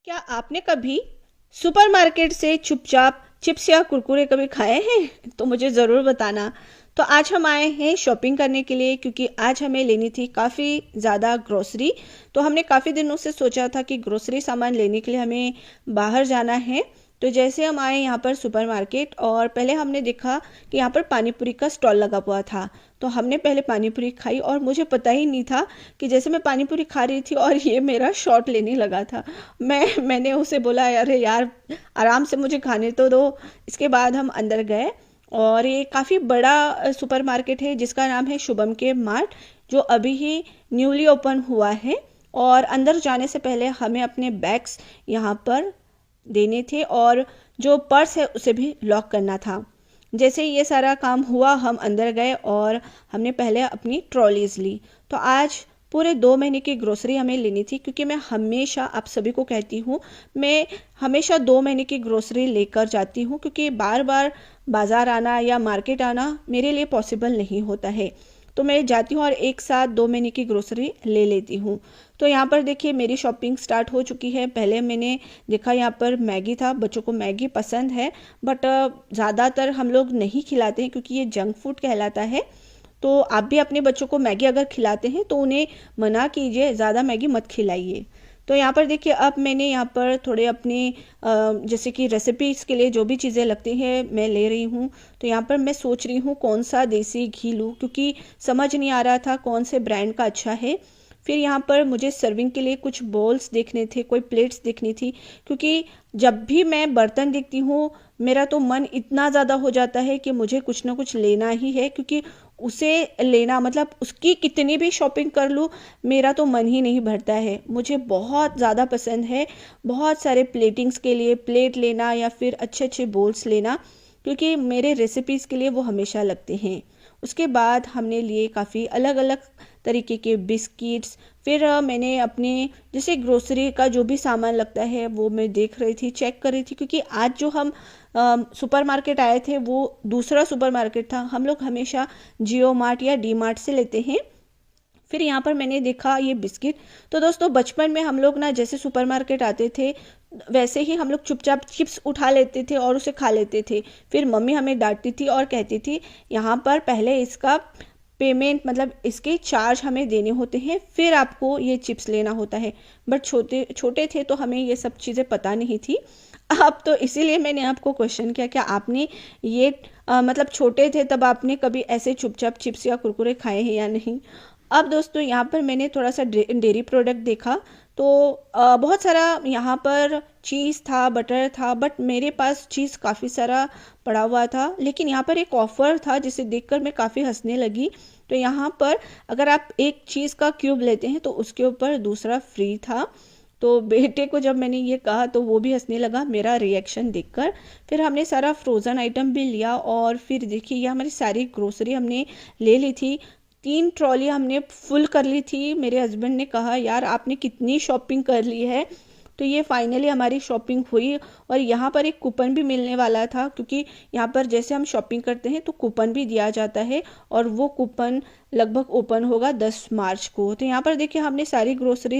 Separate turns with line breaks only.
क्या आपने कभी सुपरमार्केट से चुपचाप चिप्स या कुरकुरे कभी खाए हैं? तो मुझे ज़रूर बताना। तो आज हम आए हैं शॉपिंग करने के लिए, क्योंकि आज हमें लेनी थी काफ़ी ज़्यादा ग्रोसरी। तो हमने काफ़ी दिनों से सोचा था कि ग्रोसरी सामान लेने के लिए हमें बाहर जाना है। तो जैसे हम आए यहाँ पर सुपरमार्केट, और पहले हमने देखा कि यहाँ पर पानी पूरी का स्टॉल लगा हुआ था। तो हमने पहले पानी पूरी खाई, और मुझे पता ही नहीं था कि जैसे मैं पानी पूरी खा रही थी और ये मेरा शॉट लेने लगा था। मैंने उसे बोला, अरे यार आराम से मुझे खाने तो दो। इसके बाद हम अंदर गए, और ये काफ़ी बड़ा सुपरमार्केट है जिसका नाम है शुभम के मार्ट, जो अभी ही न्यूली ओपन हुआ है। और अंदर जाने से पहले हमें अपने बैग्स यहाँ पर देने थे, और जो पर्स है उसे भी लॉक करना था। जैसे ये सारा काम हुआ, हम अंदर गए और हमने पहले अपनी ट्रॉलीज ली। तो आज पूरे 2 महीने की ग्रोसरी हमें लेनी थी, क्योंकि मैं हमेशा आप सभी को कहती हूँ, मैं हमेशा 2 महीने की ग्रोसरी लेकर जाती हूँ, क्योंकि बार बार बाज़ार आना या मार्केट आना मेरे लिए पॉसिबल नहीं होता है। तो मैं जाती हूँ और एक साथ 2 महीने की ग्रोसरी ले लेती हूँ। तो यहाँ पर देखिए मेरी शॉपिंग स्टार्ट हो चुकी है। पहले मैंने देखा यहाँ पर मैगी था, बच्चों को मैगी पसंद है, बट ज़्यादातर हम लोग नहीं खिलाते हैं क्योंकि ये जंक फूड कहलाता है। तो आप भी अपने बच्चों को मैगी अगर खिलाते हैं तो उन्हें मना कीजिए, ज़्यादा मैगी मत खिलाइए। तो यहाँ पर देखिए अब मैंने यहाँ पर थोड़े अपने जैसे कि रेसिपीज़ के लिए जो भी चीज़ें लगती हैं मैं ले रही हूँ। तो यहाँ पर मैं सोच रही हूँ कौन सा देसी घी लूँ, क्योंकि समझ नहीं आ रहा था कौन से ब्रांड का अच्छा है। फिर यहाँ पर मुझे सर्विंग के लिए कुछ बोल्स देखने थे, कोई प्लेट्स देखनी थी, क्योंकि जब भी मैं बर्तन देखती हूँ मेरा तो मन इतना ज़्यादा हो जाता है कि मुझे कुछ ना कुछ लेना ही है, क्योंकि उसे लेना मतलब उसकी कितनी भी शॉपिंग कर लूँ मेरा तो मन ही नहीं भरता है। मुझे बहुत ज़्यादा पसंद है बहुत सारे प्लेटिंग्स के लिए प्लेट लेना, या फिर अच्छे अच्छे बोल्स लेना, क्योंकि मेरे रेसिपीज़ के लिए वो हमेशा लगते हैं। उसके बाद हमने लिए काफ़ी अलग अलग तरीके के बिस्किट्स। फिर मैंने अपने जैसे ग्रोसरी का जो भी सामान लगता है वो मैं देख रही थी, चेक कर रही थी, क्योंकि आज जो हम सुपरमार्केट आए थे वो दूसरा सुपरमार्केट था। हम लोग हमेशा जियो मार्ट या डी मार्ट से लेते हैं। फिर यहाँ पर मैंने देखा ये बिस्किट। तो दोस्तों बचपन में हम लोग ना जैसे सुपरमार्केट आते थे वैसे ही हम लोग चुपचाप चिप्स उठा लेते थे और उसे खा लेते थे। फिर मम्मी हमें डांटती थी और कहती थी यहाँ पर पहले इसका पेमेंट मतलब इसके चार्ज हमें देने होते हैं, फिर आपको ये चिप्स लेना होता है। बट छोटे छोटे थे तो हमें ये सब चीज़ें पता नहीं थी। अब तो इसीलिए मैंने आपको क्वेश्चन किया, क्या आपने ये मतलब छोटे थे तब आपने कभी ऐसे चुपचाप चिप्स या कुरकुरे खाए हैं या नहीं। अब दोस्तों यहाँ पर मैंने थोड़ा सा डेयरी प्रोडक्ट देखा। तो बहुत सारा यहाँ पर चीज़ था, बटर था, बट मेरे पास चीज़ काफ़ी सारा पड़ा हुआ था। लेकिन यहाँ पर एक ऑफ़र था जिसे देखकर मैं काफ़ी हंसने लगी। तो यहाँ पर अगर आप एक चीज़ का क्यूब लेते हैं तो उसके ऊपर दूसरा फ्री था। तो बेटे को जब मैंने ये कहा तो वो भी हंसने लगा मेरा रिएक्शन देखकर। फिर हमने सारा फ्रोज़न आइटम भी लिया, और फिर देखिए ये हमारी सारी ग्रोसरी हमने ले ली थी। 3 ट्रॉली हमने फुल कर ली थी। मेरे हस्बैंड ने कहा यार आपने कितनी शॉपिंग कर ली है। तो ये फाइनली हमारी शॉपिंग हुई। और यहाँ पर एक कूपन भी मिलने वाला था, क्योंकि यहाँ पर जैसे हम शॉपिंग करते हैं तो कूपन भी दिया जाता है, और वो कूपन लगभग ओपन होगा 10 मार्च को। तो यहाँ पर देखिए हमने सारी ग्रोसरी